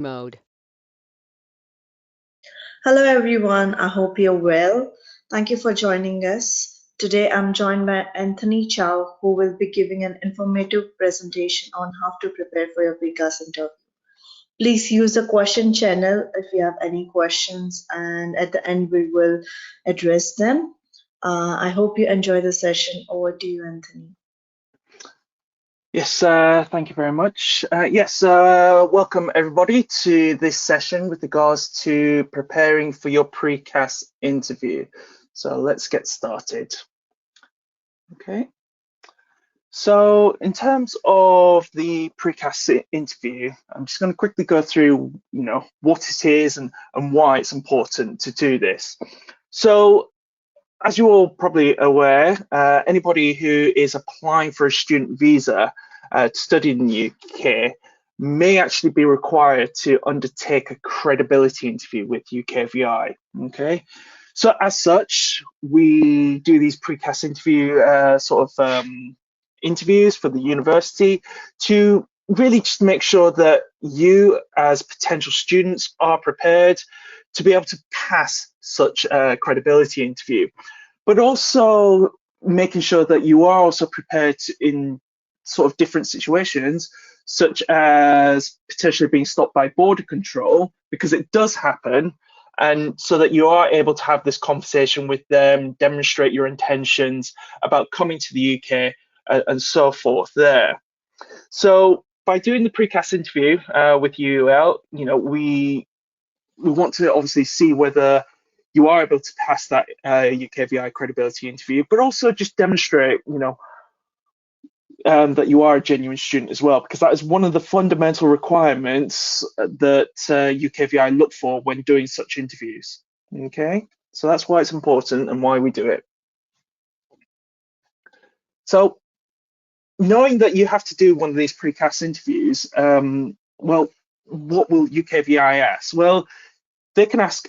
mode. Hello everyone, I hope you're well. Thank you for joining us. Today I'm joined by Anthony Chow, who will be giving an informative presentation on how to prepare for your Pre CAS interview. Please use the question channel if you have any questions, and at the end we will address them. I hope you enjoy the session. Over to you, Anthony. Yes, thank you very much. Welcome everybody to this session with regards to preparing for your Pre CAS interview. So let's get started. Okay. So in terms of the Pre CAS interview, I'm just going to quickly go through, what it is and why it's important to do this. So as you're all probably aware, anybody who is applying for a student visa to study in the UK may actually be required to undertake a credibility interview with UKVI. Okay, so as such, we do these Pre CAS interview interviews for the university to really just make sure that you as potential students are prepared to be able to pass such a credibility interview, but also making sure that you are also prepared in sort of different situations, such as potentially being stopped by border control, because it does happen, and so that you are able to have this conversation with them, demonstrate your intentions about coming to the UK and so forth there. So by doing the Pre CAS interview with UL, we want to obviously see whether you are able to pass that UKVI credibility interview, but also just demonstrate, that you are a genuine student as well, because that is one of the fundamental requirements that UKVI look for when doing such interviews. Okay, so that's why it's important and why we do it. So knowing that you have to do one of these Pre CAS interviews, well, what will UKVI ask? Well, they can ask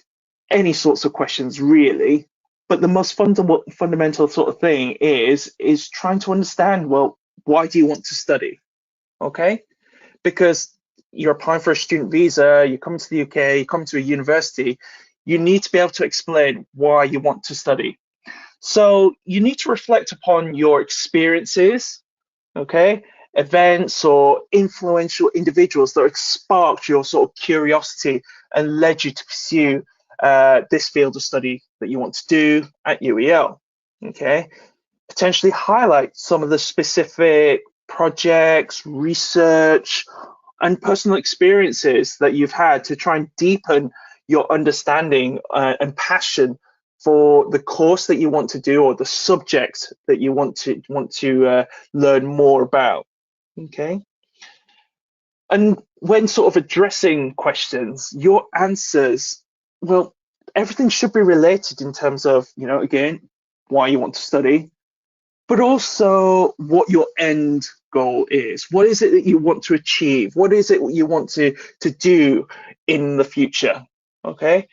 any sorts of questions really, but the most fundamental sort of thing is trying to understand, well, why do you want to study? Okay, because you're applying for a student visa, you come to the UK, you come to a university, you need to be able to explain why you want to study. So you need to reflect upon your experiences, okay, events or influential individuals that have sparked your sort of curiosity and led you to pursue this field of study that you want to do at UEL. Okay, potentially highlight some of the specific projects, research, and personal experiences that you've had to try and deepen your understanding and passion for the course that you want to do or the subject that you want to learn more about. Okay, and when sort of addressing questions, your answers, well, everything should be related in terms of, again, why you want to study, but also what your end goal is. What is it that you want to achieve? What is it you want to do in the future? Okay,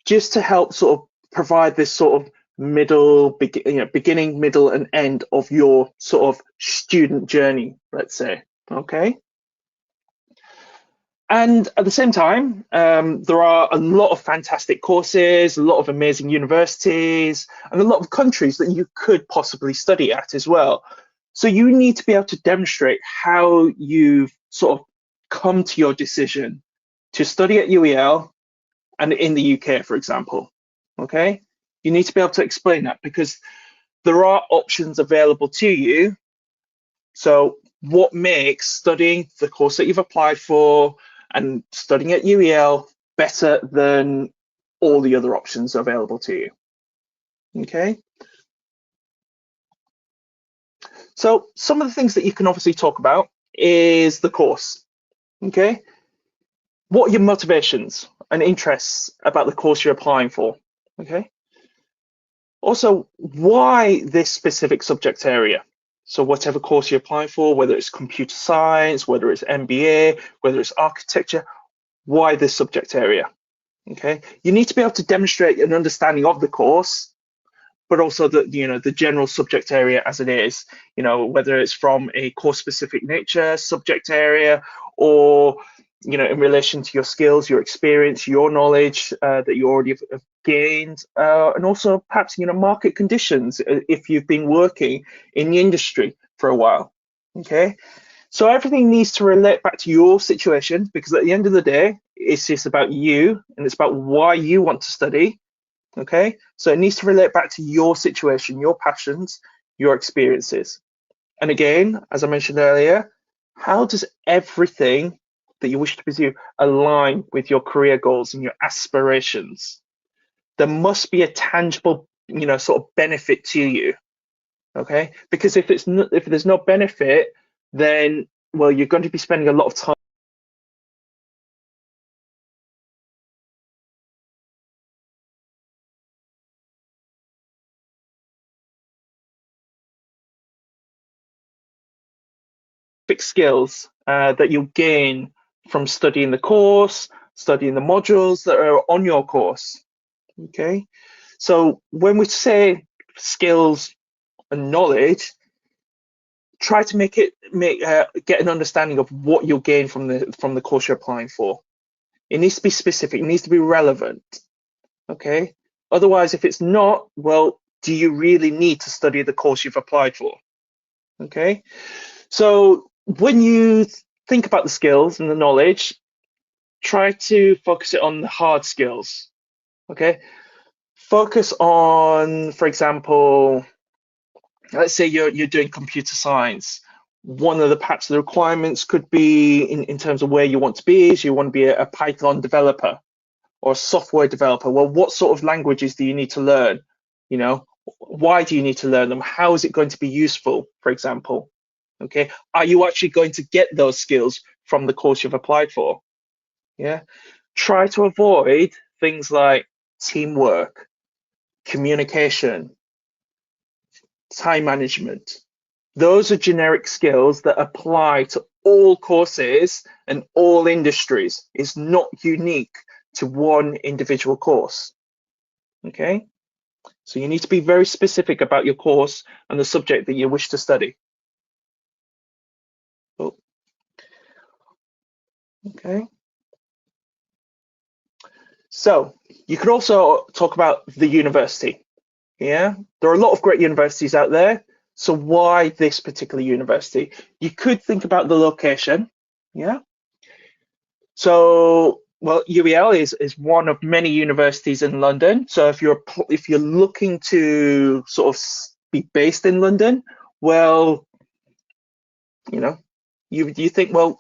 just to help sort of provide this sort of beginning, middle, and end of your sort of student journey, let's say. Okay. And at the same time, there are a lot of fantastic courses, a lot of amazing universities, and a lot of countries that you could possibly study at as well. So you need to be able to demonstrate how you've sort of come to your decision to study at UEL and in the UK, for example. Okay, you need to be able to explain that because there are options available to you. So what makes studying the course that you've applied for and studying at UEL better than all the other options available to you? Okay. So some of the things that you can obviously talk about is the course. Okay. What are your motivations and interests about the course you're applying for? Okay. Also, why this specific subject area? So whatever course you're applying for, whether it's computer science, whether it's MBA, whether it's architecture, why this subject area? Okay, you need to be able to demonstrate an understanding of the course, but also the general subject area as it is, whether it's from a course specific nature, subject area, or in relation to your skills, your experience, your knowledge that you already have gained, and also perhaps, market conditions if you've been working in the industry for a while. Okay, so everything needs to relate back to your situation, because at the end of the day, it's just about you and it's about why you want to study. Okay, so it needs to relate back to your situation, your passions, your experiences. And again, as I mentioned earlier, how does everything that you wish to pursue align with your career goals and your aspirations? There must be a tangible, sort of benefit to you. Okay, because if there's no benefit, then, well, you're going to be spending a lot of time skills that you'll gain from studying the course, studying the modules that are on your course. Okay, so when we say skills and knowledge, try to get an understanding of what you'll gain from the course you're applying for. It needs to be specific. It needs to be relevant. Okay. Otherwise, if it's not, well, do you really need to study the course you've applied for? Okay. So when you think about the skills and the knowledge, try to focus it on the hard skills. Okay. Focus on, for example, let's say you're doing computer science. One of perhaps the requirements could be in terms of where you want to be is you want to be a Python developer or a software developer. Well, what sort of languages do you need to learn? Why do you need to learn them? How is it going to be useful, for example? Okay, are you actually going to get those skills from the course you've applied for? Yeah, try to avoid things like teamwork, communication, time management. Those are generic skills that apply to all courses and all industries. It's not unique to one individual course. Okay, so you need to be very specific about your course and the subject that you wish to study. Oh, okay. So you could also talk about the university. Yeah, there are a lot of great universities out there. So why this particular university? You could think about the location. Yeah. So, well, UEL is one of many universities in London. So if you're looking to sort of be based in London, well, you think, well,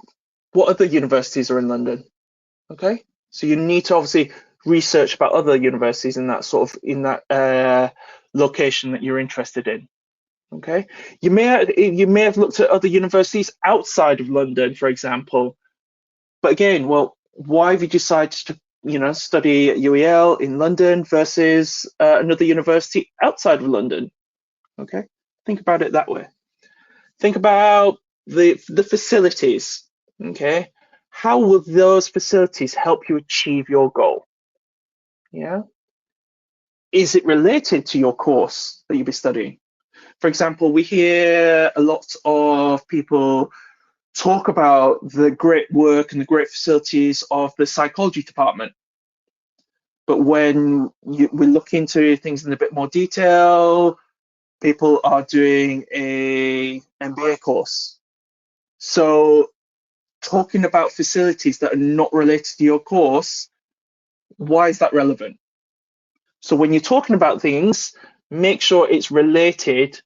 what other universities are in London? Okay, so you need to obviously research about other universities in that location that you're interested in. Okay, you may have looked at other universities outside of London, for example. But again, well, why have you decided to study at UEL in London versus another university outside of London? Okay, think about it that way. Think about the facilities. Okay, how will those facilities help you achieve your goal? Yeah, is it related to your course that you'll be studying? For example, we hear a lot of people talk about the great work and the great facilities of the psychology department. But when we look into things in a bit more detail, people are doing a MBA course. So talking about facilities that are not related to your course, why is that relevant? So when you're talking about things, make sure it's related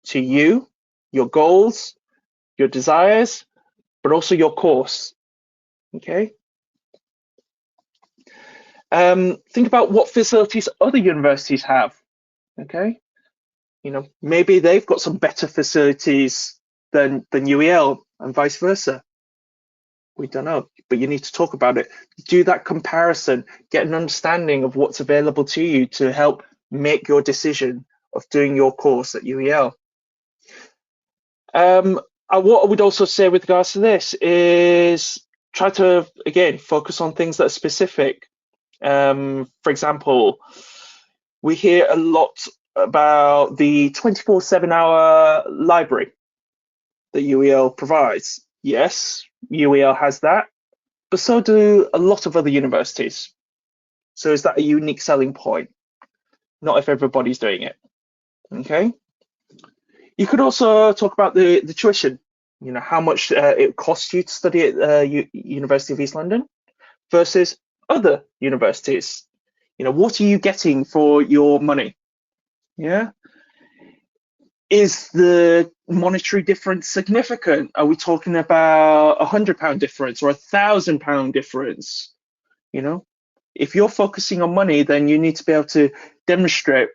to you, your goals, your desires, but also your course. Okay. Think about what facilities other universities have. Okay. Maybe they've got some better facilities than UEL and vice versa. We don't know, but you need to talk about it. Do that comparison, get an understanding of what's available to you to help make your decision of doing your course at UEL. What I would also say with regards to this is try to, again, focus on things that are specific. For example, we hear a lot about the 24/7 hour library that UEL provides. Yes, UEL has that, but so do a lot of other universities. So is that a unique selling point? Not if everybody's doing it. Okay. You could also talk about the tuition. How much it costs you to study at University of East London versus other universities. What are you getting for your money? Yeah. Is the monetary difference significant? Are we talking about £100 difference or £1,000 difference? If you're focusing on money, then you need to be able to demonstrate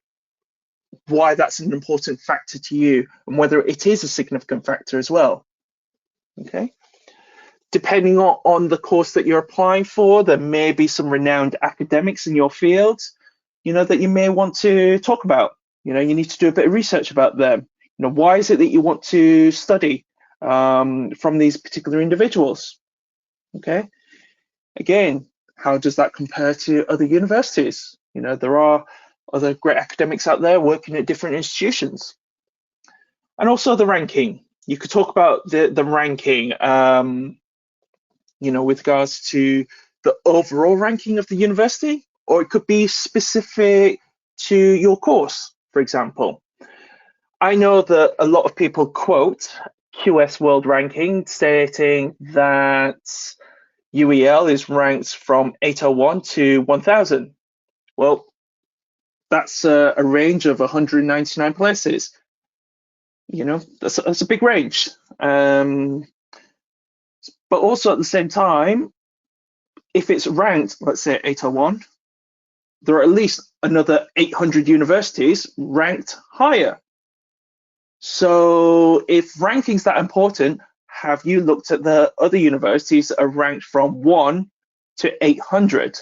why that's an important factor to you and whether it is a significant factor as well. Okay. Depending on the course that you're applying for, there may be some renowned academics in your field, that you may want to talk about. You need to do a bit of research about them. Why is it that you want to study from these particular individuals? Okay. Again, how does that compare to other universities? There are other great academics out there working at different institutions. And also the ranking. You could talk about the ranking, with regards to the overall ranking of the university, or it could be specific to your course, for example. I know that a lot of people quote QS World Ranking stating that UEL is ranked from 801 to 1000. Well, that's a range of 199 places. That's a big range. But also at the same time, if it's ranked, let's say 801, there are at least another 800 universities ranked higher. So if ranking's that important, have you looked at the other universities that are ranked from 1 to 800?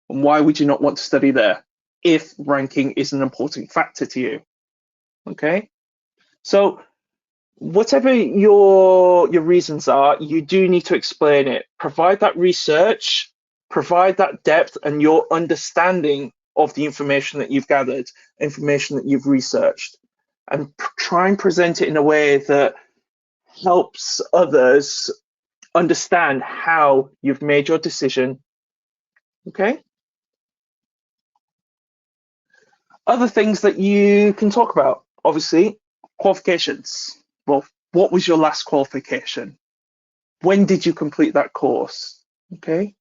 And why would you not want to study there if ranking is an important factor to you? Okay, so whatever your reasons are, you do need to explain it. Provide that research, provide that depth and your understanding of the information that you've gathered, information that you've researched, and try and present it in a way that helps others understand how you've made your decision. Okay. Other things that you can talk about, obviously, qualifications. Well, what was your last qualification? When did you complete that course? Okay.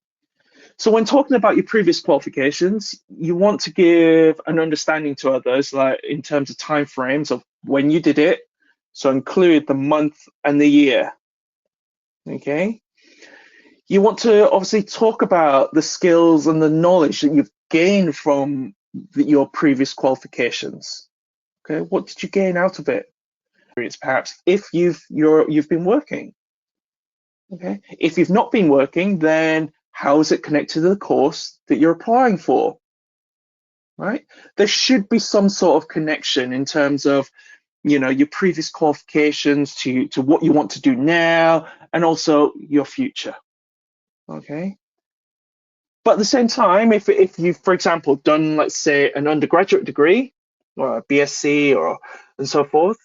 So when talking about your previous qualifications, you want to give an understanding to others, like in terms of timeframes of when you did it. So include the month and the year. Okay. You want to obviously talk about the skills and the knowledge that you've gained from your previous qualifications. Okay. What did you gain out of it? It's perhaps if you've been working. Okay. If you've not been working, then how is it connected to the course that you're applying for? Right? There should be some sort of connection in terms of, your previous qualifications to what you want to do now and also your future. Okay. But at the same time, if you've, for example, done, let's say, an undergraduate degree or a BSc and so forth,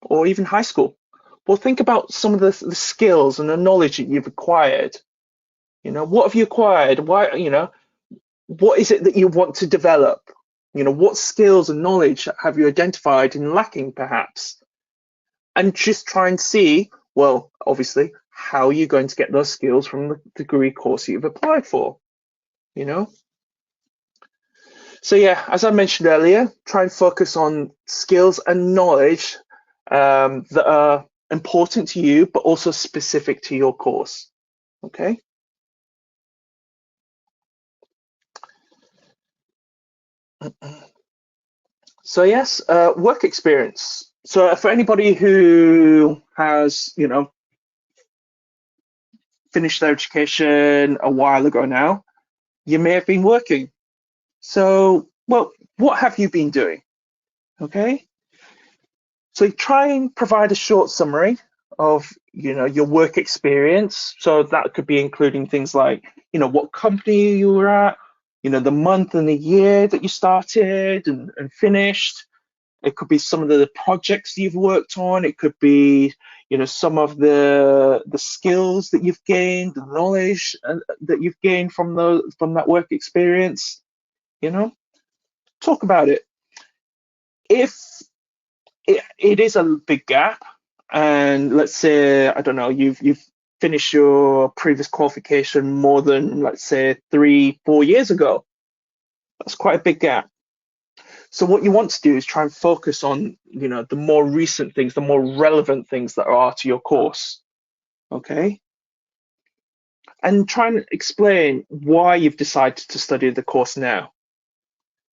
or even high school, well, think about some of the skills and the knowledge that you've acquired. What have you acquired? Why, what is it that you want to develop? What skills and knowledge have you identified in lacking, perhaps? And just try and see, well, obviously, how are you going to get those skills from the degree course you've applied for? So yeah, as I mentioned earlier, try and focus on skills and knowledge that are important to you, but also specific to your course. Okay. So yes, work experience. So for anybody who has, finished their education a while ago now, you may have been working. So, well, what have you been doing? Okay. So try and provide a short summary of, your work experience. So that could be including things like, what company you were at, the month and the year that you started and finished, It could be some of the projects you've worked on. It could be, some of the skills that you've gained, the knowledge that you've gained from that work experience. Talk about it. If it is a big gap, and let's say, I don't know, you've finished your previous qualification more than, let's say, 3-4 years ago, that's quite a big gap. So what you want to do is try and focus on, the more recent things, the more relevant things that are to your course. Okay? And try and explain why you've decided to study the course now.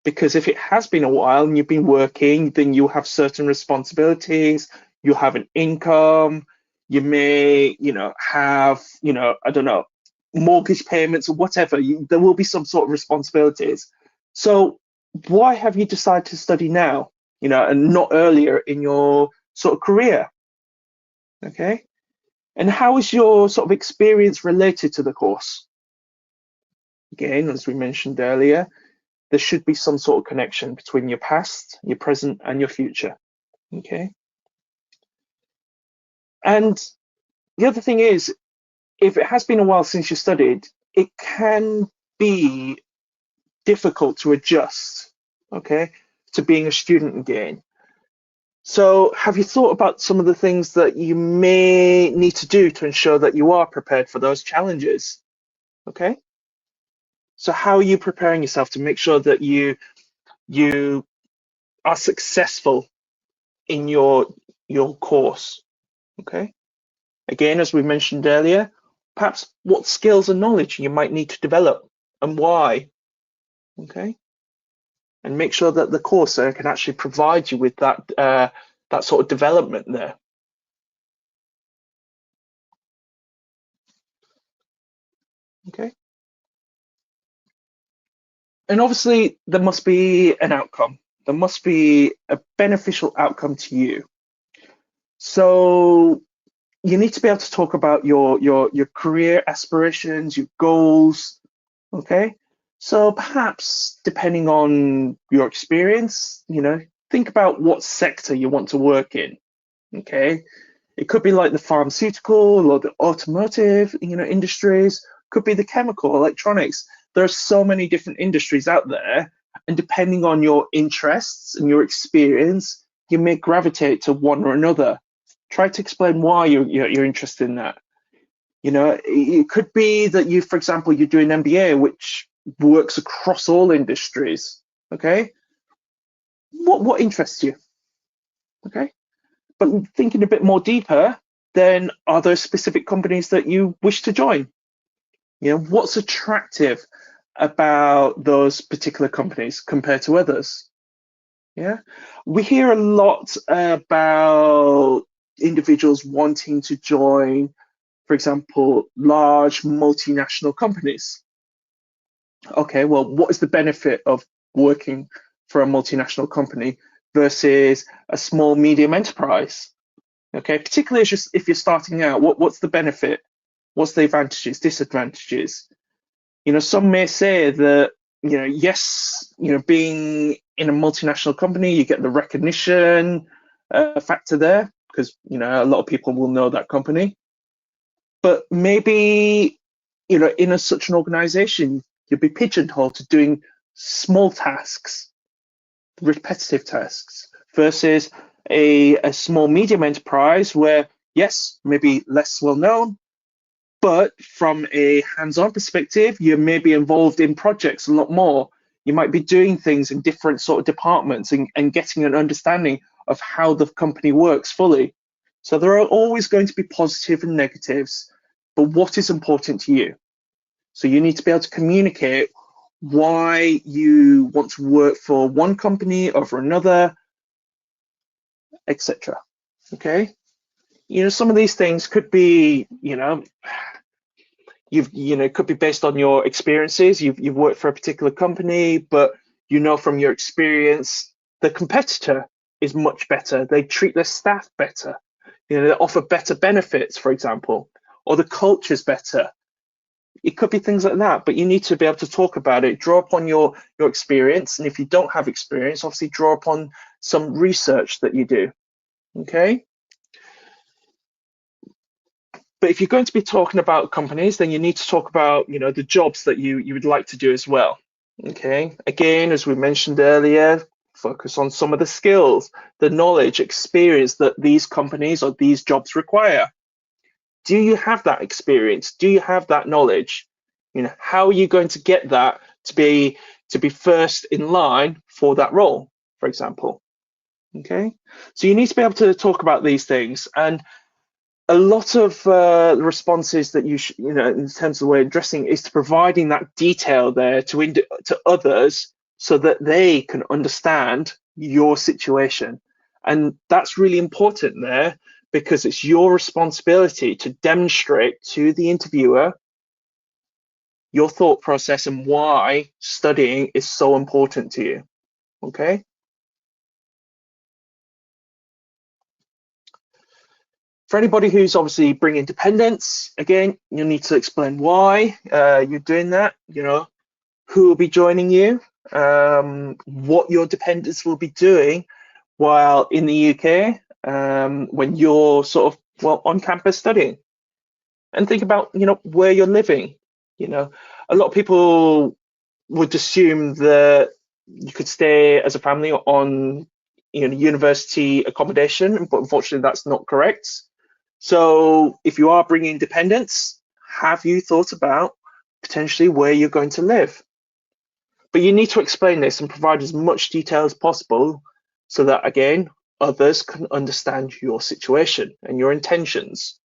Because if it has been a while and you've been working, then you have certain responsibilities, you have an income, you may, have, I don't know, mortgage payments or whatever. There will be some sort of responsibilities. So why have you decided to study now, and not earlier in your sort of career? Okay. And how is your sort of experience related to the course? Again, as we mentioned earlier, there should be some sort of connection between your past, your present, and your future. Okay. And the other thing is, if it has been a while since you studied, it can be difficult to adjust, okay, to being a student again. So have you thought about some of the things that you may need to do to ensure that you are prepared for those challenges? Okay. So how are you preparing yourself to make sure that you are successful in your course? Okay. Again, as we mentioned earlier, perhaps what skills and knowledge you might need to develop and why. Okay. And make sure that the course can actually provide you with that sort of development there. Okay. And obviously there must be an outcome. There must be a beneficial outcome to you. So you need to be able to talk about your career aspirations, your goals. Okay. So perhaps depending on your experience, think about what sector you want to work in. Okay. It could be like the pharmaceutical or the automotive, industries, could be the chemical, electronics. There are so many different industries out there, and depending on your interests and your experience, you may gravitate to one or another. Try to explain why you're interested in that. It could be that you, for example, you do an MBA, which works across all industries. Okay, what interests you? Okay. But thinking a bit more deeper, then are there specific companies that you wish to join? What's attractive about those particular companies compared to others? Yeah, we hear a lot about individuals wanting to join, for example, large multinational companies. Okay, well, what is the benefit of working for a multinational company versus a small medium enterprise? Okay, particularly if you're starting out, what's the benefit? What's the advantages, disadvantages? Some may say that, yes, being in a multinational company, you get the recognition factor there because, a lot of people will know that company. But maybe, in such an organization, you'll be pigeonholed to doing small tasks, repetitive tasks, versus a small medium enterprise where, yes, maybe less well known, but from a hands-on perspective, you may be involved in projects a lot more. You might be doing things in different sort of departments and getting an understanding of how the company works fully. So there are always going to be positive and negatives, but what is important to you? So you need to be able to communicate why you want to work for one company over another, etc. Okay. Some of these things could be, it could be based on your experiences. You've worked for a particular company, but from your experience, the competitor is much better. They treat their staff better. They offer better benefits, for example, or the culture's better. It could be things like that, but you need to be able to talk about it, draw upon your experience. And if you don't have experience, obviously draw upon some research that you do. Okay. But if you're going to be talking about companies, then you need to talk about, the jobs that you would like to do as well. Okay. Again, as we mentioned earlier, focus on some of the skills, the knowledge, experience that these companies or these jobs require. Do you have that experience? Do you have that knowledge? How are you going to get that to be first in line for that role, for example? Okay. So you need to be able to talk about these things, and a lot of the responses that in terms of the way of addressing is to providing that detail there to others so that they can understand your situation. And that's really important there, because it's your responsibility to demonstrate to the interviewer your thought process and why studying is so important to you. Okay. For anybody who's obviously bringing dependents, again, you'll need to explain why you're doing that, who will be joining you, what your dependents will be doing while in the UK when you're sort of, on campus studying. And think about, where you're living. A lot of people would assume that you could stay as a family on, university accommodation, but unfortunately that's not correct. So if you are bringing dependents, have you thought about potentially where you're going to live? But you need to explain this and provide as much detail as possible so that, again, others can understand your situation and your intentions.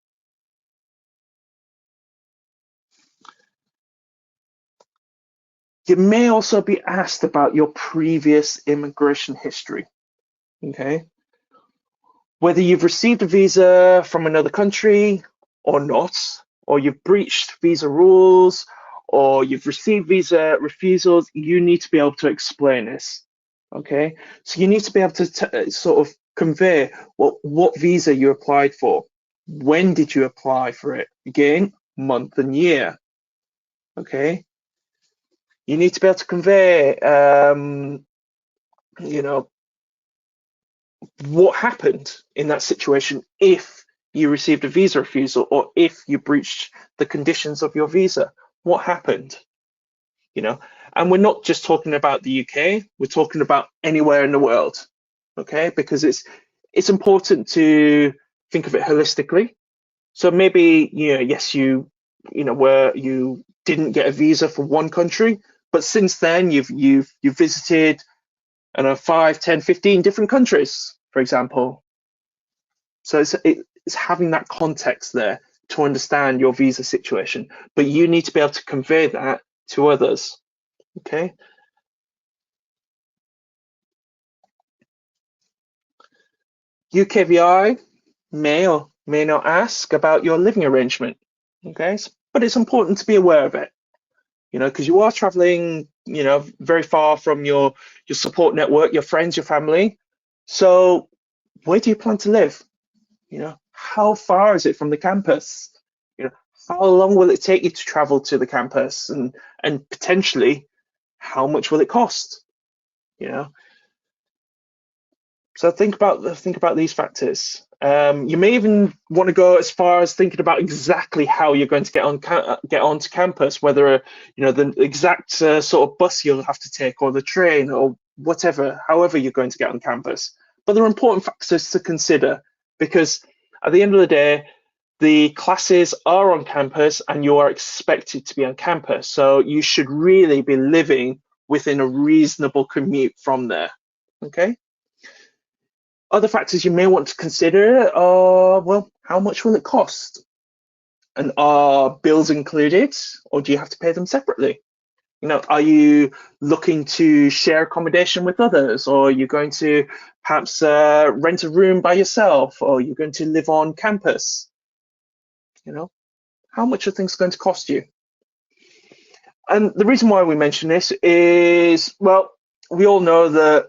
You may also be asked about your previous immigration history. Okay. Whether you've received a visa from another country or not, or you've breached visa rules, or you've received visa refusals, you need to be able to explain this. Okay, so you need to be able to sort of convey what visa you applied for, when did you apply for it, again, month and year. Okay, you need to be able to convey, what happened in that situation if you received a visa refusal or if you breached the conditions of your visa. What happened? And we're not just talking about the UK, we're talking about anywhere in the world. Okay, because it's important to think of it holistically. So maybe, yes, where you didn't get a visa for one country, but since then you've visited, I don't know, 5, 10, 15 different countries, for example. So it's having that context there to understand your visa situation, but you need to be able to convey that to others. Okay. UKVI may or may not ask about your living arrangement. Okay, but it's important to be aware of it, because you are traveling, very far from your support network, your friends, your family. So where do you plan to live? How far is it from the campus? How long will it take you to travel to the campus, and potentially how much will it cost? So think about these factors. You may even want to go as far as thinking about exactly how you're going to get onto campus, whether the exact sort of bus you'll have to take, or the train, or whatever, however you're going to get on campus. But there are important factors to consider, because at the end of the day, the classes are on campus and you are expected to be on campus. So you should really be living within a reasonable commute from there. Okay. Other factors you may want to consider are, how much will it cost? And are bills included, or do you have to pay them separately? Are you looking to share accommodation with others, or are you going to perhaps rent a room by yourself, or you're going to live on campus? How much are things going to cost you? And the reason why we mention this is, we all know that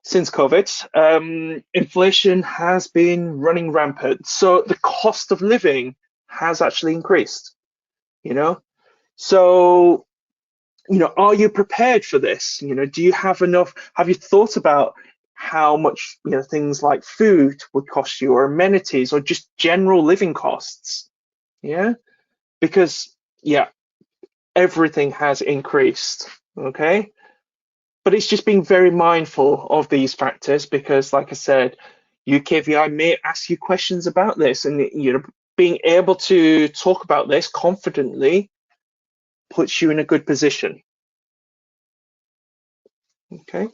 since COVID, inflation has been running rampant. So the cost of living has actually increased, So, are you prepared for this? Do you have enough? Have you thought about how much things like food would cost you, or amenities, or just general living costs. Yeah, because everything has increased. Okay, but it's just being very mindful of these factors, because like I said, UKVI may ask you questions about this, and being able to talk about this confidently puts you in a good position. Okay.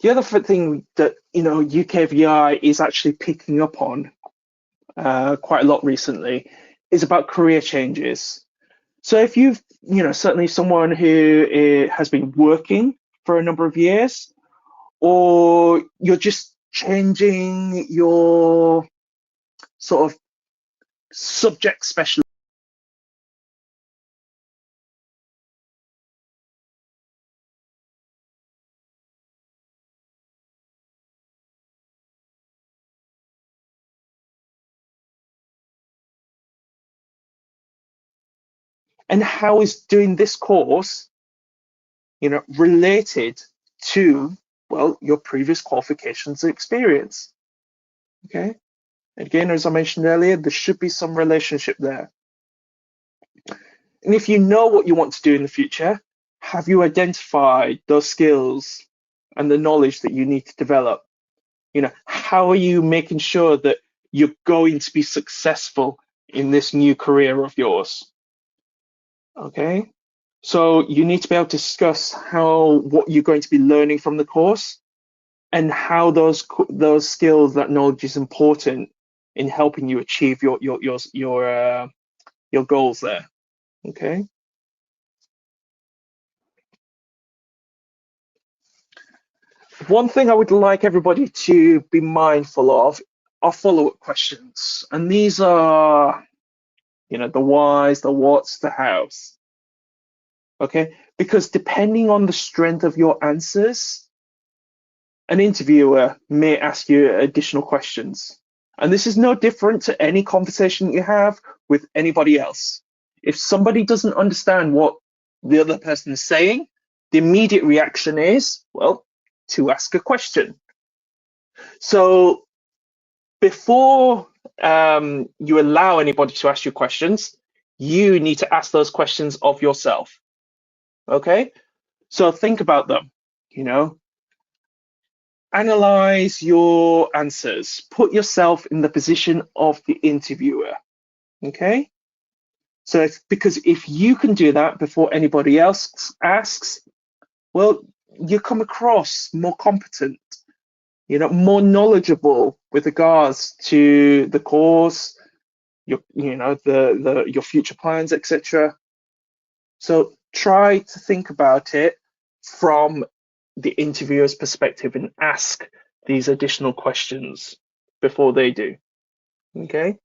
The other thing that UKVI is actually picking up on quite a lot recently is about career changes. So if you've, certainly someone who has been working for a number of years, or you're just changing your sort of subject specialty, and how is doing this course, related to, well, your previous qualifications and experience. Okay. Again, as I mentioned earlier, there should be some relationship there. And if you know what you want to do in the future, have you identified those skills and the knowledge that you need to develop? How are you making sure that you're going to be successful in this new career of yours? Okay. So you need to be able to discuss what you're going to be learning from the course, and how those skills, that knowledge is important in helping you achieve your goals there. Okay. One thing I would like everybody to be mindful of are follow-up questions, and these are, the whys, the whats, the hows. Okay, because depending on the strength of your answers, an interviewer may ask you additional questions. And this is no different to any conversation you have with anybody else. If somebody doesn't understand what the other person is saying, the immediate reaction is, well, to ask a question. So before you allow anybody to ask you questions, you need to ask those questions of yourself. Okay? So think about them, analyze your answers, put yourself in the position of the interviewer. Okay? So because if you can do that before anybody else asks, well, you come across more competent, more knowledgeable with regards to the course, your future plans, etc. So try to think about it from the interviewer's perspective and ask these additional questions before they do. Okay.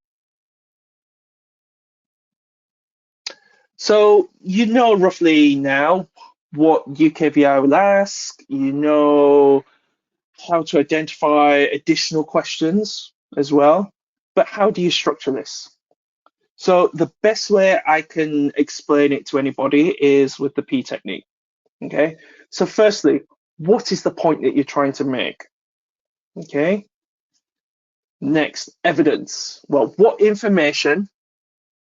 So roughly now what UKVI will ask, how to identify additional questions as well, but how do you structure this? So the best way I can explain it to anybody is with the P technique. Okay. So firstly, what is the point that you're trying to make? Okay. Next, evidence. Well, what information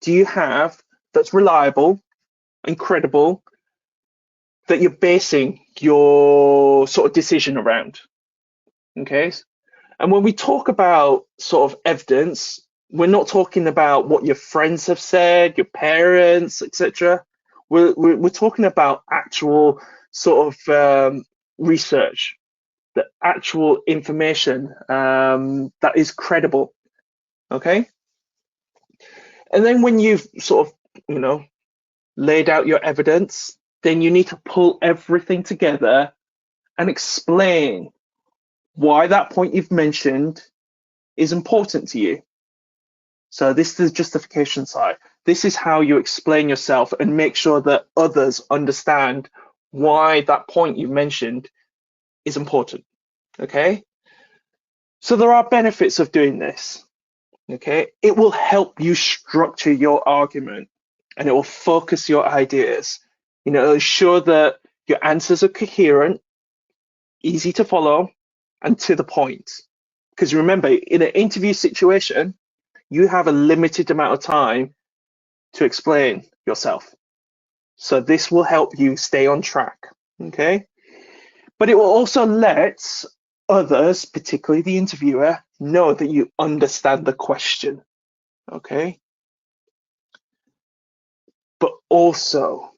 do you have that's reliable and credible that you're basing your sort of decision around? Okay. And when we talk about sort of evidence, we're not talking about what your friends have said, your parents, etc. We're talking about actual sort of research, the actual information that is credible. Okay. And then when you've sort of, laid out your evidence, then you need to pull everything together and explain why that point you've mentioned is important to you. So this is the justification side. This is how you explain yourself and make sure that others understand why that point you've mentioned is important. Okay. So there are benefits of doing this. Okay. It will help you structure your argument, and it will focus your ideas. It'll ensure that your answers are coherent easy to follow, and to the point. Because remember, in an interview situation, you have a limited amount of time to explain yourself. So this will help you stay on track, okay? But it will also let others, particularly the interviewer, know that you understand the question, okay? But also,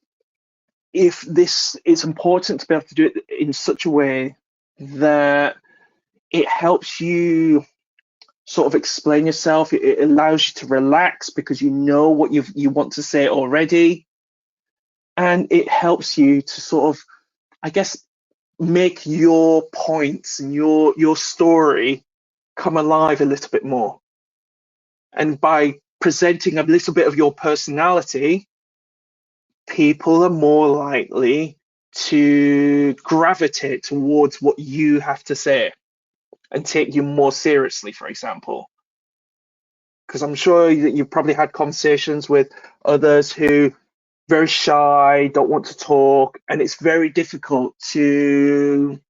if this is important to be able to do it in such a way that it helps you sort of explain yourself, it allows you to relax because you know what you want to say already, and it helps you to sort of, I guess, make your points and your story come alive a little bit more. And by presenting a little bit of your personality, people are more likely to gravitate towards what you have to say and take you more seriously, for example. Because I'm sure that you've probably had conversations with others who very shy, don't want to talk, and it's very difficult to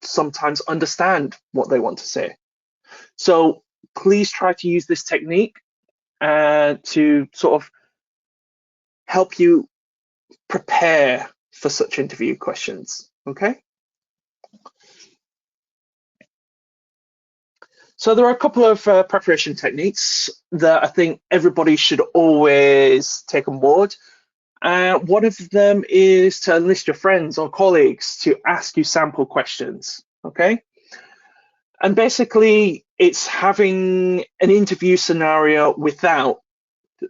sometimes understand what they want to say. So please try to use this technique to sort of help you prepare for such interview questions, okay? So there are a couple of preparation techniques that I think everybody should always take on board. One of them is to enlist your friends or colleagues to ask you sample questions, okay? And basically, it's having an interview scenario without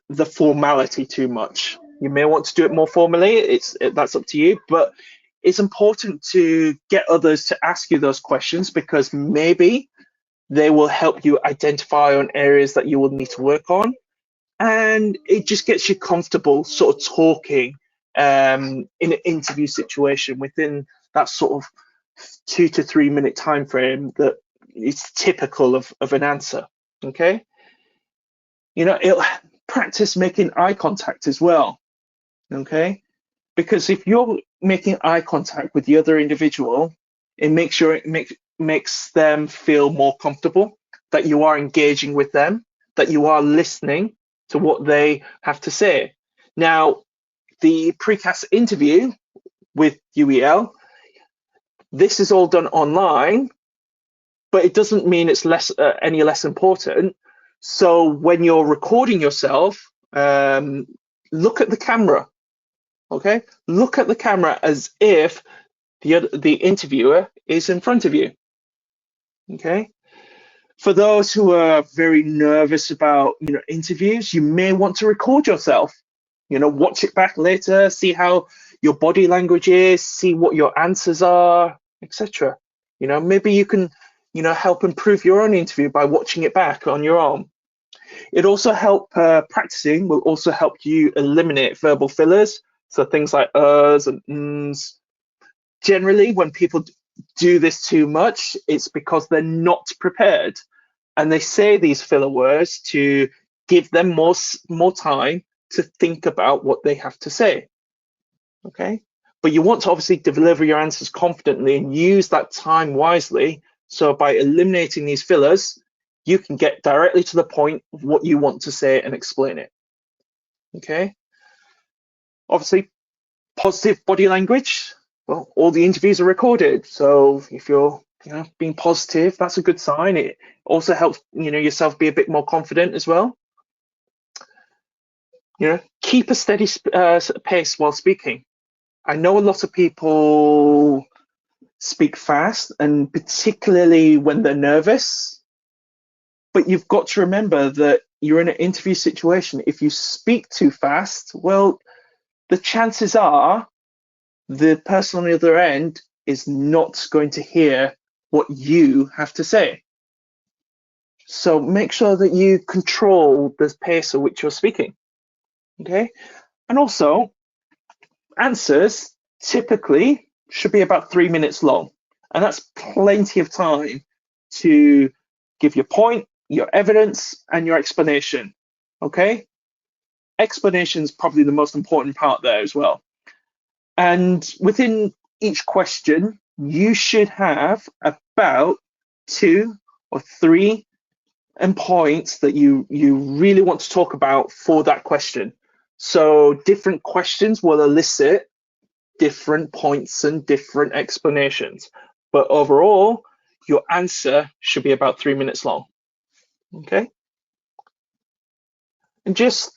the formality too much. You may want to do it more formally, that's up to you, but it's important to get others to ask you those questions because maybe they will help you identify on areas that you will need to work on. And it just gets you comfortable sort of talking in an interview situation within that sort of 2 to 3 minute time frame that is typical of an answer, okay? It'll practice making eye contact as well, okay? Because if you're making eye contact with the other individual, it makes them feel more comfortable, that you are engaging with them, that you are listening to what they have to say. Now, the Pre CAS interview with UEL, this is all done online, but it doesn't mean it's any less important. So when you're recording yourself, look at the camera, okay? Look at the camera as if the interviewer is in front of you, okay? For those who are very nervous about interviews, you may want to record yourself. Watch it back later, see how your body language is, see what your answers are, etc. Maybe you can help improve your own interview by watching it back on your own. It also practicing will also help you eliminate verbal fillers, so things like ers and ms. Generally, when people do this too much, it's because they're not prepared, and they say these filler words to give them more time to think about what they have to say, okay? But you want to obviously deliver your answers confidently and use that time wisely. So by eliminating these fillers, you can get directly to the point of what you want to say and explain it, okay? Obviously, positive body language. Well, all the interviews are recorded, so if you're being positive, that's a good sign. It also helps yourself be a bit more confident as well. Keep a steady pace while speaking. I know a lot of people speak fast, and particularly when they're nervous, but you've got to remember that you're in an interview situation. If you speak too fast, well, the chances are the person on the other end is not going to hear what you have to say. So make sure that you control the pace at which you're speaking, okay? And also, answers typically should be about 3 minutes long, and that's plenty of time to give your point, your evidence, and your explanation, okay? Explanation is probably the most important part there as well. And within each question, you should have about 2 or 3 points that you really want to talk about for that question. So different questions will elicit different points and different explanations. But overall, your answer should be about 3 minutes long. Okay? And just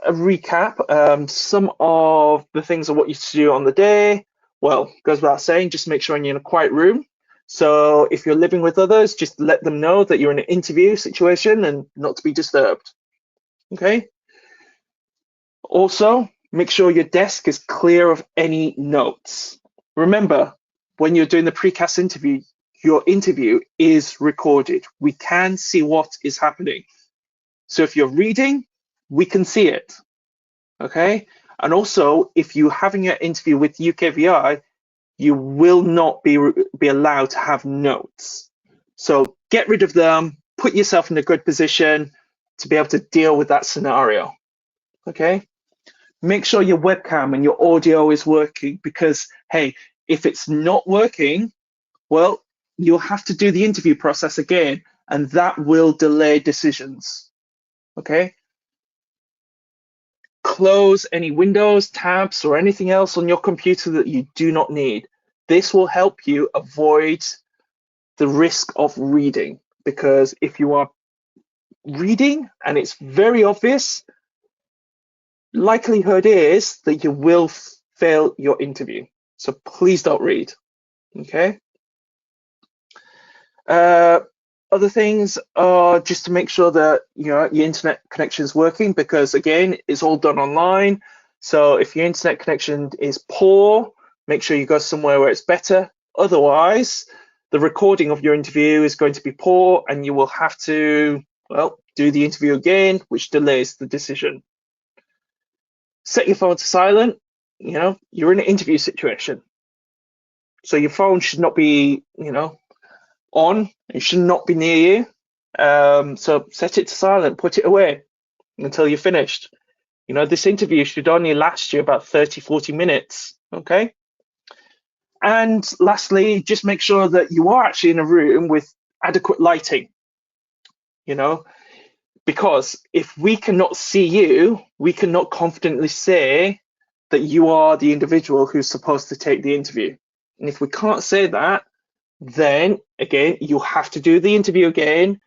a recap, some of the things I want you to do on the day. Well, goes without saying, just make sure you're in a quiet room. So if you're living with others, just let them know that you're in an interview situation and not to be disturbed. Okay? Also, make sure your desk is clear of any notes. Remember, when you're doing the pre-CAS interview, your interview is recorded. We can see what is happening. So if you're reading, we can see it. Okay? And also, if you're having an interview with UKVI, you will not be allowed to have notes. So get rid of them, put yourself in a good position to be able to deal with that scenario. Okay? Make sure your webcam and your audio is working, because, hey, if it's not working, well, you'll have to do the interview process again, and that will delay decisions. Okay? Close any windows, tabs, or anything else on your computer that you do not need. This will help you avoid the risk of reading, because if you are reading and it's very obvious, likelihood is that you will fail your interview. So please don't read. Okay. Other things are just to make sure that your internet connection is working, because again, it's all done online. So if your internet connection is poor, make sure you go somewhere where it's better. Otherwise, the recording of your interview is going to be poor, and you will have to, well, do the interview again, which delays the decision. Set your phone to silent. You're in an interview situation, so your phone should not be, on. It should not be near you. So set it to silent, put it away until you're finished. This interview should only last you about 30-40 minutes. Okay. And lastly, just make sure that you are actually in a room with adequate lighting. Because if we cannot see you, we cannot confidently say that you are the individual who's supposed to take the interview. And if we can't say that, then again, you have to do the interview again,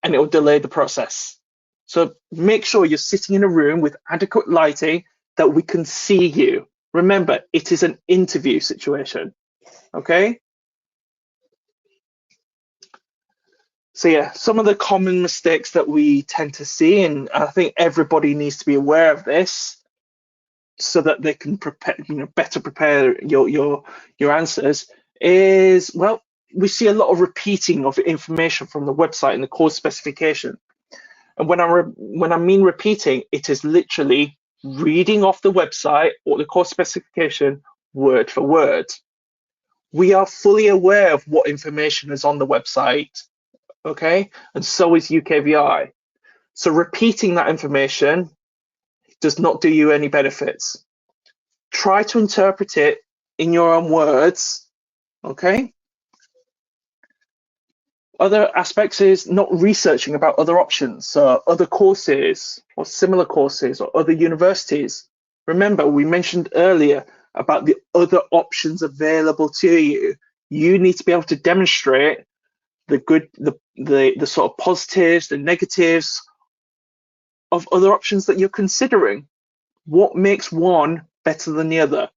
and it will delay the process. So make sure you're sitting in a room with adequate lighting that we can see you. Remember, it is an interview situation. Okay? So yeah, some of the common mistakes that we tend to see, and I think everybody needs to be aware of this so that they can prepare, better prepare your answers, is, well, we see a lot of repeating of information from the website and the course specification. And when I mean repeating, it is literally reading off the website or the course specification word for word. We are fully aware of what information is on the website, okay? And so is UKVI. So repeating that information does not do you any benefits. Try to interpret it in your own words, okay? Other aspects is not researching about other options, other courses or similar courses or other universities. Remember, we mentioned earlier about the other options available to you. You need to be able to demonstrate the sort of positives, the negatives of other options that you're considering. What makes one better than the other?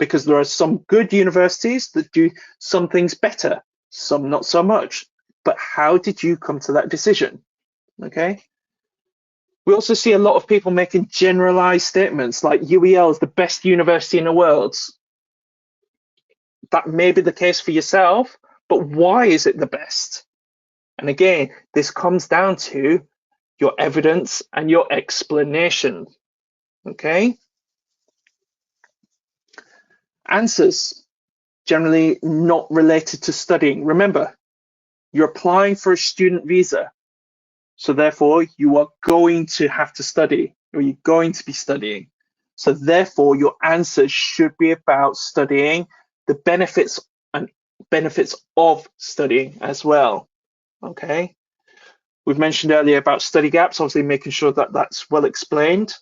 Because there are some good universities that do some things better, some not so much. But how did you come to that decision? Okay. We also see a lot of people making generalized statements like UEL is the best university in the world. That may be the case for yourself, but why is it the best? And again, this comes down to your evidence and your explanation. Okay. Answers generally not related to studying. Remember, you're applying for a student visa. So therefore, you are going to have to study, or you're going to be studying. So therefore, your answers should be about studying, the benefits and benefits of studying as well. Okay. We've mentioned earlier about study gaps, obviously making sure that that's well explained.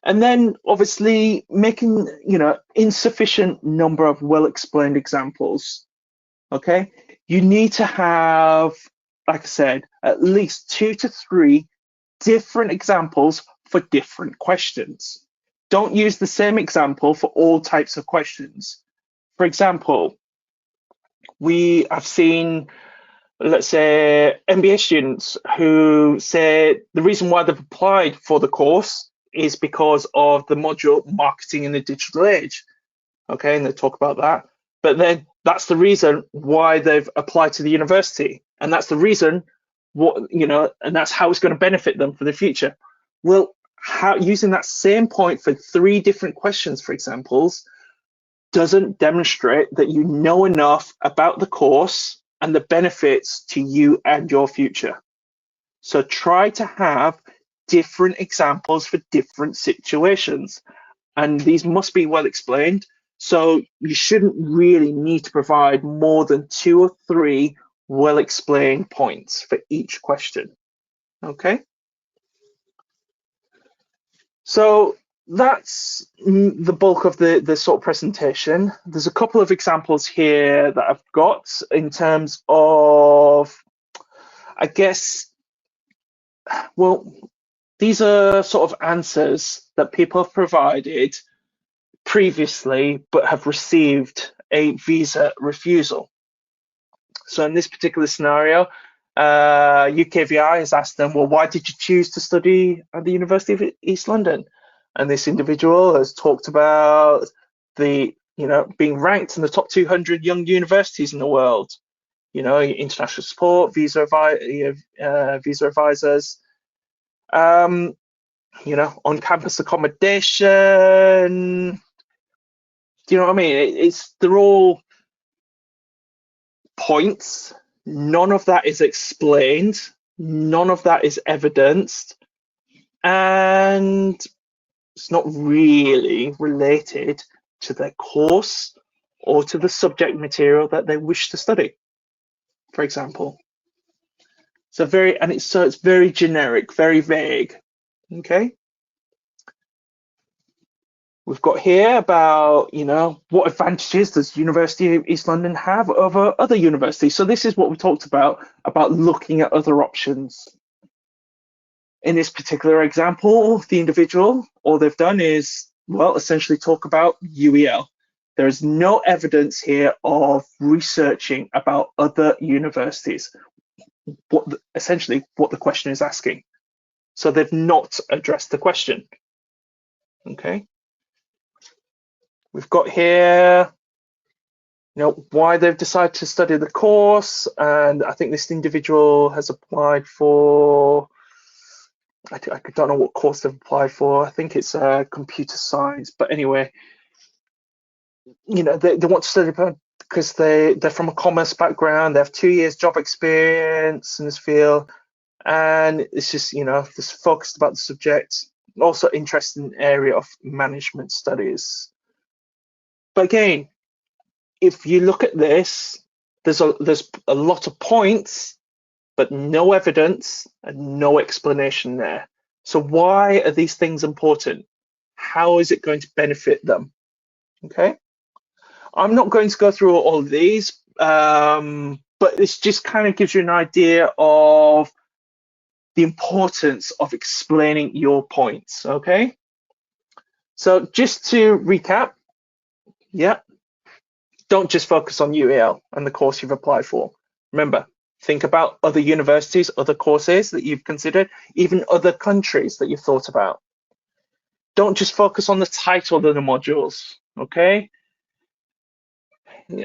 And then obviously making, insufficient number of well explained examples. Okay. You need to have, like I said, at least 2 to 3 different examples for different questions. Don't use the same example for all types of questions. For example, I've seen, let's say, MBA students who say the reason why they've applied for the course is because of the module marketing in the digital age. Okay, and they talk about that. But then that's the reason why they've applied to the university. And that's the reason and that's how it's going to benefit them for the future. Well, using that same point for 3 different questions, for examples, doesn't demonstrate that you know enough about the course and the benefits to you and your future. So try to have different examples for different situations, and these must be well explained. So you shouldn't really need to provide more than 2 or 3 well explained points for each question. Okay. So that's the bulk of the sort of presentation. There's a couple of examples here that I've got in terms of, I guess, well, these are sort of answers that people have provided previously but have received a visa refusal. So in this particular scenario, UKVI has asked them, well, why did you choose to study at the University of East London? And this individual has talked about being ranked in the top 200 young universities in the world, international support, visa advisors, on-campus accommodation. Do you know what I mean? They're all points. None of that is explained. None of that is evidenced. And it's not really related to their course or to the subject material that they wish to study, for example. It's very generic, very vague. Okay. We've got here about, what advantages does University of East London have over other universities? So this is what we talked about looking at other options. In this particular example, the individual, all they've done is, essentially talk about UEL. There is no evidence here of researching about other universities, essentially what the question is asking. So they've not addressed the question. Okay. We've got here, why they've decided to study the course. And I think this individual has applied for, I don't know what course they've applied for. I think it's computer science. But anyway, they want to study because they're from a commerce background. They have 2 years job experience in this field. And it's just, just focused about the subject. Also interested in the area of management studies. But again, if you look at this, there's a lot of points, but no evidence and no explanation there. So why are these things important? How is it going to benefit them? Okay. I'm not going to go through all of these, but this just kind of gives you an idea of the importance of explaining your points. Okay. So just to recap, don't just focus on UEL and the course you've applied for. Remember, think about other universities, other courses that you've considered, even other countries that you've thought about. Don't just focus on the title of the modules, okay?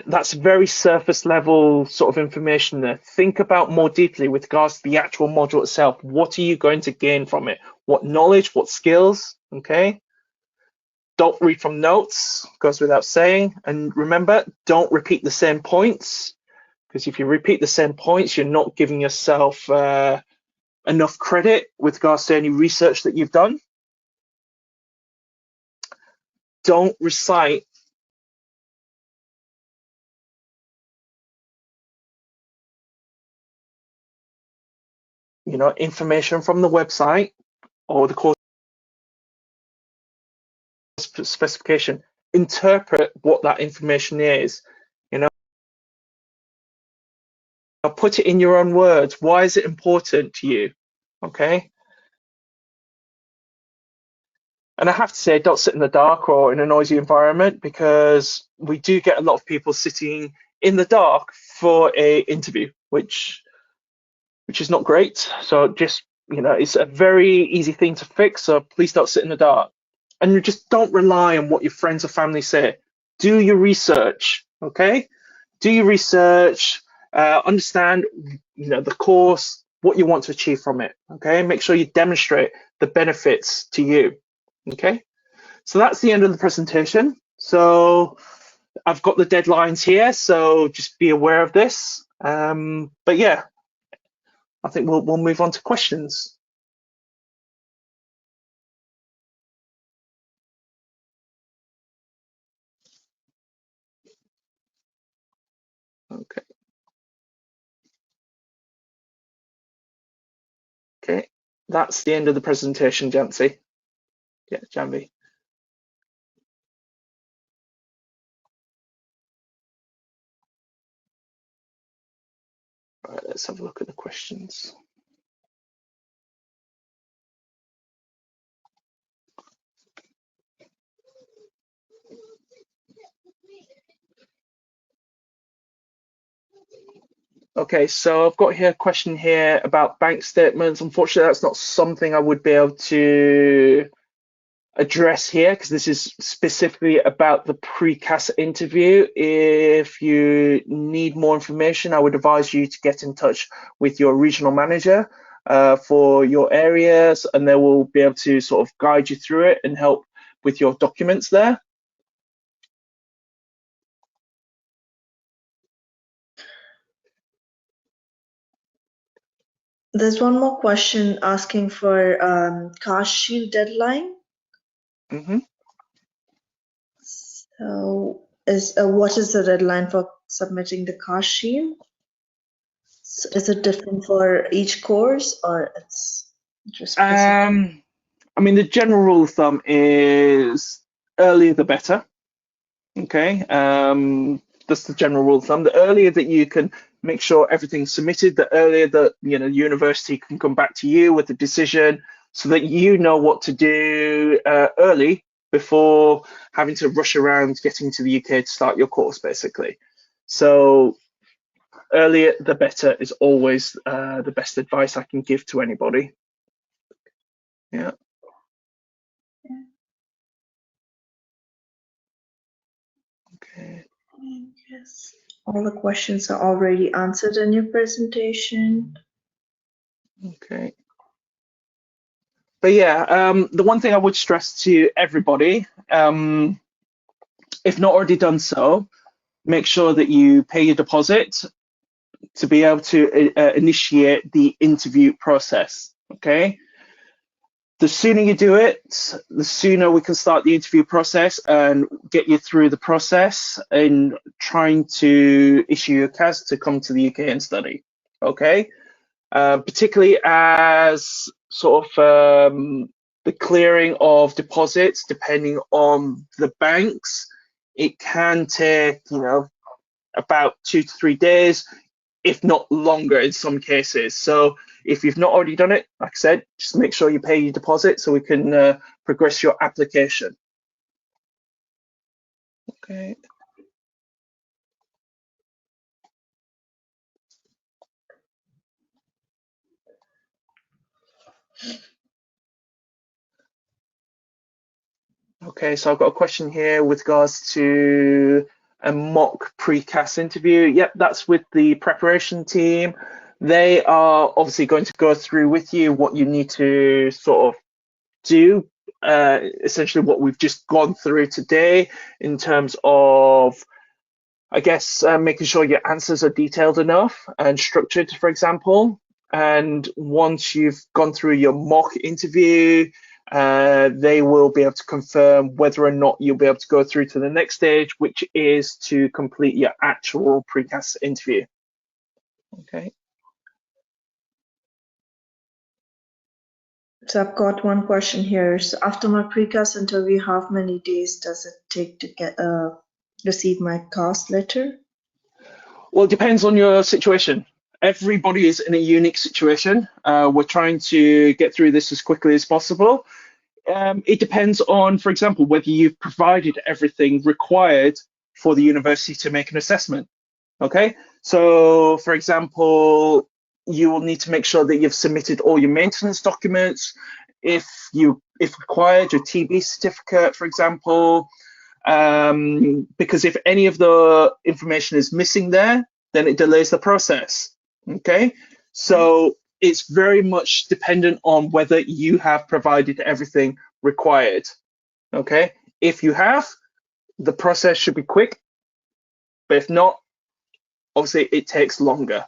That's very surface level sort of information there. Think about more deeply with regards to the actual module itself. What are you going to gain from it? What knowledge, what skills, okay? Don't read from notes, goes without saying. And remember, don't repeat the same points, because if you repeat the same points, you're not giving yourself enough credit with regards to any research that you've done. Don't recite information from the website or the course specification. Interpret what that information is. Put it in your own words. Why is it important to you? Okay. And I have to say, don't sit in the dark or in a noisy environment, because we do get a lot of people sitting in the dark for a interview, which is not great. So just, it's a very easy thing to fix. So please don't sit in the dark. And you just don't rely on what your friends or family say. Do your research, okay? Do your research, understand, the course, what you want to achieve from it, okay? Make sure you demonstrate the benefits to you, okay? So that's the end of the presentation. So I've got the deadlines here, so just be aware of this. But yeah, I think we'll move on to questions. Okay. Okay, that's the end of the presentation, Jancy. Yeah, Janvi. All right, let's have a look at the questions. Okay, so I've got here a question here about bank statements. Unfortunately, that's not something I would be able to address here, because this is specifically about the Pre CAS interview. If you need more information, I would advise you to get in touch with your regional manager for your areas, and they will be able to sort of guide you through it and help with your documents there. There's one more question asking for CAS Shield deadline. Mm-hmm. So, what is the deadline for submitting the CAS Shield? So is it different for each course, or it's just specific? I mean, the general rule of thumb is earlier the better. Okay, that's the general rule of thumb. The earlier that you can make sure everything's submitted, the earlier that the university can come back to you with a decision, so that you know what to do early before having to rush around getting to the UK to start your course, basically. So earlier the better is always the best advice I can give to anybody. Yeah. Okay. Yes. All the questions are already answered in your presentation. Okay. But yeah, the one thing I would stress to everybody, if not already done so, make sure that you pay your deposit to be able to initiate the interview process. Okay. The sooner you do it, the sooner we can start the interview process and get you through the process in trying to issue your CAS to come to the UK and study. Okay. Particularly as sort of the clearing of deposits, depending on the banks, it can take, about 2 to 3 days, if not longer in some cases. So if you've not already done it, like I said, just make sure you pay your deposit so we can progress your application. Okay. Okay, so I've got a question here with regards to a mock Pre CAS interview. Yep, that's with the preparation team. They are obviously going to go through with you what you need to sort of do, essentially what we've just gone through today in terms of, I guess, making sure your answers are detailed enough and structured, for example. And once you've gone through your mock interview, they will be able to confirm whether or not you'll be able to go through to the next stage, which is to complete your actual Pre CAS interview. Okay. So I've got one question here. So after my pre-CAS interview, how many days does it take to get receive my CAS letter? Well, it depends on your situation. Everybody is in a unique situation. We're trying to get through this as quickly as possible. It depends on, for example, whether you've provided everything required for the university to make an assessment. Okay, so for example, you will need to make sure that you've submitted all your maintenance documents. If required, your TB certificate, for example, because if any of the information is missing there, then it delays the process. Okay, so it's very much dependent on whether you have provided everything required. Okay, if you have, the process should be quick, but if not, obviously it takes longer.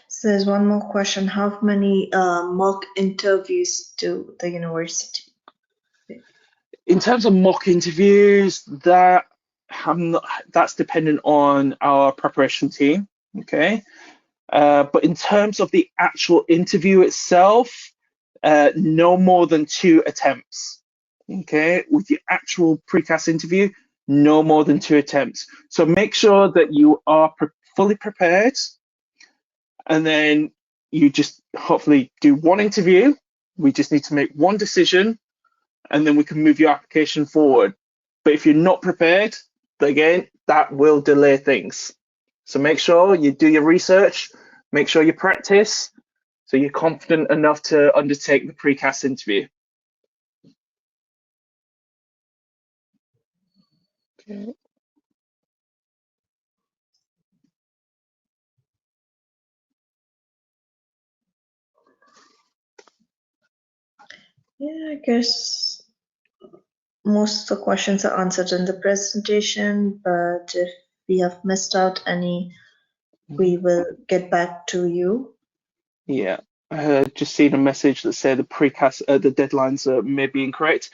So there's one more question. How many mock interviews do the university? In terms of mock interviews, that's dependent on our preparation team. Okay, but in terms of the actual interview itself, no more than 2 attempts. Okay, with the actual pre-CAS interview, no more than 2 attempts. So make sure that you are fully prepared, and then you just hopefully do 1 interview. We just need to make 1 decision, and then we can move your application forward. But if you're not prepared, again, that will delay things. So make sure you do your research, make sure you practice, so you're confident enough to undertake the pre-CAS interview. Okay. Yeah, I guess most of the questions are answered in the presentation, but if we have missed out any, we will get back to you. Yeah, just seen a message that said the pre-CAS, the deadlines may be incorrect.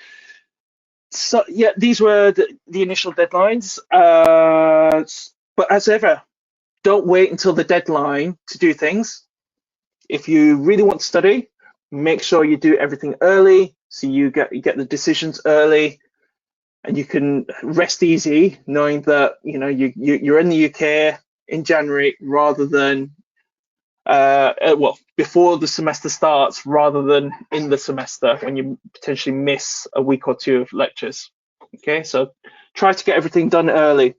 So yeah, these were the initial deadlines. But as ever, don't wait until the deadline to do things. If you really want to study, make sure you do everything early, so you get the decisions early, and you can rest easy knowing that you're in the UK in January rather than before the semester starts rather than in the semester when you potentially miss a week or 2 of lectures. Okay, so try to get everything done early.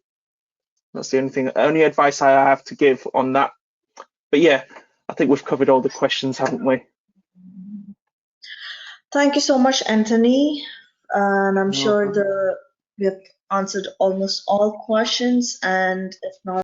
That's the only advice I have to give on that. But yeah, I think we've covered all the questions, haven't we? Thank you so much, Anthony. And I'm No sure problem. we have answered almost all questions, and if not,